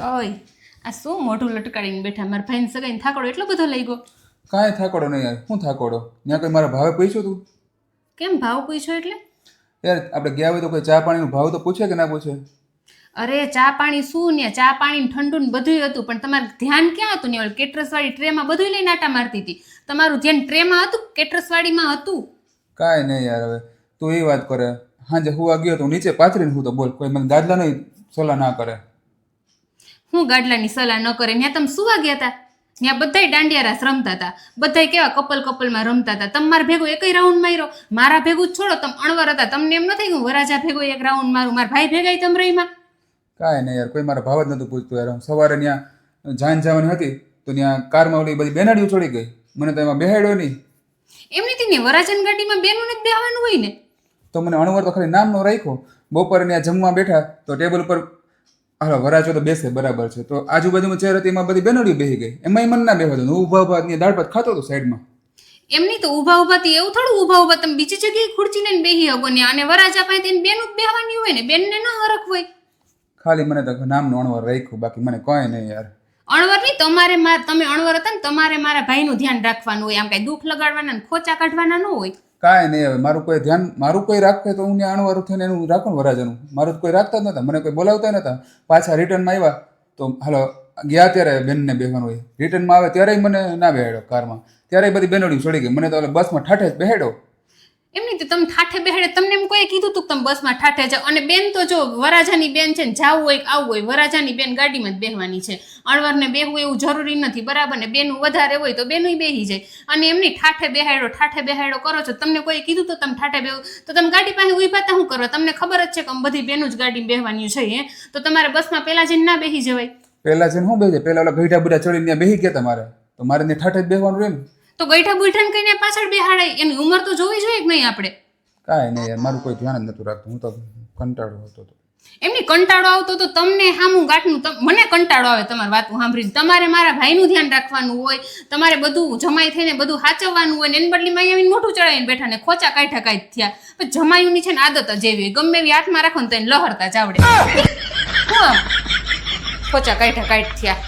ઓય આ શું મોઢું લટકાડીને બેઠા મારા ભાઈને સગાઈને થાકડો એટલો બધો લઈ ગયો. કાંઈ થાકોડો નહીં યાર, શું થાકોડો? ત્યાં કોઈ મારા ભાવે પૂછ્યું તું? કેમ ભાવ પૂછ્યો એટલે? યાર આપણે ગયા હોય તો કોઈ ચા પાણીનો ભાવ તો પૂછે કે ના પૂછે? અરે ચા પાણી શું ને ચા પાણી ઠંડુ ને બધું હતું, પણ તમારું ધ્યાન ક્યાં હતું? ને કેટરસ વાળી ટ્રેમાં બધું લઈને આટા મારતી હતી. તમારું ધ્યાન ટ્રેમાં હતું, કેટરસ વાળીમાં હતું? કાંઈ નહીં યાર, હવે તું એ વાત કરે. હાજે હુવા ગયો તો નીચે પાથરીને હું તો બોલ, કોઈ મને ગાદલા નહીં સલાહ ના કરે. હું ગાડલાની સલાહ ન કરે? ત્યાં તમે સુવા ગયા હતા? ત્યાં બધાય દાંડિયા રાસ રમતા હતા, બધાય કેવા કપલમાં રમતા હતા. તમે મારા ભેગો એકય રાઉન્ડ માર્યો? મારા ભેગું જ છોડો, તમે અણવર હતા, તમને એમ ન થઈ ગયું વરાજા ભેગો એક રાઉન્ડ મારું? મારા ભાઈ ભેગા તમે રહીમાં? કાંઈ નહીં યાર, કોઈ મારા ભાવ જ નહોતું પૂછતું યાર. સવારે ત્યાં જાન જવાની હતી તો ત્યાં કારમાં ઓલી બધી બેનાડીઓ ચડી ગઈ, મને તો એમાં બેહાડ્યો નહીં. એમની થી વરાજાની ગાડીમાં બેનું જ બેહવાનું હોય ને? તો મને અણવર તો ખાલી નામનો રાખ્યો. બપોરે ત્યાં જમવા બેઠા તો ટેબલ ઉપર હાલો વરાજો તો બેસે બરાબર છે, તો આજુબાજુમાં ચેર હતી એમાં બધી બેનડીઓ બેસી ગઈ, એમાં મન ના બેહવા દો. ઊભા ઊભા ત્યાં દાળ ભાત ખાતો હતો સાઈડમાં. એમની તો ઊભા ઊભાથી એવું થોડું ઊભા ઊભા તમે બીજી જગ્યાએ ખુરચી લઈને બેહી હગો ને, અને વરાજા પાસે તેને બેનું જ બેહવાની હોય ને, બેનને ન હરખ હોય. ખાલી મને તો નામનું અણવર રાખ્યું, બાકી મને કોઈ નહીં યાર. અણવર નહીં, તમે અણવર હતા ને, તમારે મારા ભાઈનું ધ્યાન રાખવાનું હોય. આમ કઈ દુઃખ લગાડવાના ને ખોચા કાઢવાના ન હોય. કાંઈ નહીં, હવે મારું કોઈ રાખે તો હું ત્યાં અણવર થઈને એનું રાખું વરાજાનું. મારું તો કોઈ રાખતા જ નતા, મને કોઈ બોલાવતા નતા. પાછા રિટર્નમાં આવ્યા તો હાલો ગયા ત્યારે બેનને બેહવાનું હોય, રિટર્નમાં આવે ત્યારે મને ના બેહાડ્યો કારમાં, ત્યારે બધી બેનડીઓ ચડી ગઈ. મને તો બસમાં ઠાઠે જ બેહાડ્યો. એમની તો તમે ઠાઠે બેહાડે, તમને એમ કોઈ કીધું તું કે તમે બસમાં ઠાઠે જાઓ? અને બેન તો જો વરાજાની બેન છે ને, જાવું હોય આવું હોય, વરાજાની બેન ગાડીમાં જ બેહવાની છે. અણવરને બેહવું એવું જરૂરી નથી, બરાબર ને? બેનું વધારે હોય તો બેનું બેહી જાય. અને એમની ઠાઠે બેહાડો કરો છો. તમને કોઈ કીધું તો તમે ઠાઠે બેહો તો તમે ગાડી પાસે ઉભા તા શું કરો? તમને ખબર જ છે કે બધી બેનું જ ગાડી બેહવાની છે, તો તમારે બસમાં પેલા જઈને ના બેહી જવાય? પેલા જઈને શું બેસે? પેલા ઓલા ગઈઢા બુઢા ચડીને ત્યાં બેહી ગયા તમારે, તો મારે ત્યાં ઠાઠે જ બેહવાનું રહે ને. તો ગઈઠા બુઠાને કઈને પાછળ બેહાડાય? એની ઉંમર તો જોવી જોઈએ કે નહીં આપણે? કાંઈ નહીં યાર, મારું કોઈ ધ્યાન જ નતું રાખતું. હું તો કંટાળો હતો. એમની કંટાળો આવતો તો તમને હામું ગાંઠનું, મને કંટાળો આવે તમારી વાતું સાંભળીને. તમારે મારા ભાઈનું ધ્યાન રાખવાનું હોય, તમારે બધું જમાઈ થઈને બધું સાચવવાનું હોય, ને એની બદલીમાં આવીને મોઢું ચડાવીને બેઠા ને ખોચા કાઢ્યા કાંઈ થયા. પણ જમાયુની છે ને આદત જ એવી, ગમે એવી હાથમાં રાખો ને તો એને લહરતા જ આવડે. ખોચા કાઢ્યા થયા.